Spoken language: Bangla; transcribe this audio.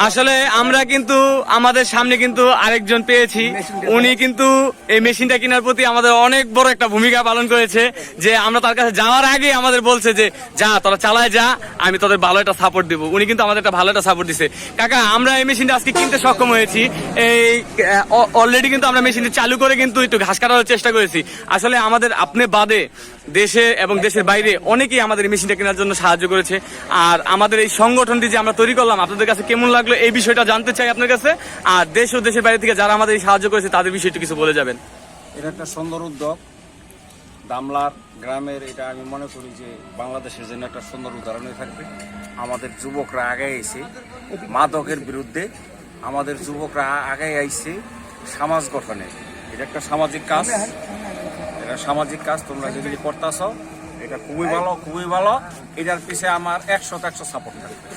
আসলে আমরা কিন্তু আমাদের সামনে কিন্তু আরেকজন পেয়েছি, উনি কিন্তু এই মেশিনটা কেনার প্রতি আমাদের অনেক বড় একটা ভূমিকা পালন করেছে। যে আমরা তার কাছে যাওয়ার আগে আমাদের বলছে যে যা তোরা চালায় যা, আমি তোদের ভালো একটা সাপোর্ট দিব। উনি কিন্তু আমাদের একটা ভালো একটা সাপোর্ট দিছে। কাকা, আমরা এই মেশিনটা আজকে কিনতে সক্ষম হয়েছি। এই অলরেডি কিন্তু আমরা মেশিনটি চালু করে কিন্তু একটু ঘাস কাটার চেষ্টা করেছি। আসলে আমাদের আপনি বাদে দেশে এবং দেশের বাইরে অনেকেই আমাদের এই মেশিনটা কেনার জন্য সাহায্য করেছে। আর আমাদের এই সংগঠনটি যে আমরা তৈরি করলাম, আপনাদের কাছে কেমন লাগলো এই বিষয়টা জানতে চাই আপনার কাছে। আর দেশ ও দেশের বাইরে থেকে যারা আমাদের এই সাহায্য করেছে তাদের বিষয়টি কিছু বলে যাবেন। এটা একটা সুন্দর উদ্যোগ দামলার গ্রামের। এটা আমি মনে করি যে বাংলাদেশের জন্য একটা সুন্দর উদাহরণ হয়ে থাকবে। আমাদের যুবকরা আগে এসে মাদকের বিরুদ্ধে, আমাদের যুবকরা আগে আইছে সমাজ গঠনে। এটা একটা সামাজিক কাজ, এটা সামাজিক কাজ তোমরা যেগুলি করতেছ এটা খুবই ভালো, খুবই ভালো। এটার পিছিয়ে আমার 100% সাপোর্ট থাকবে।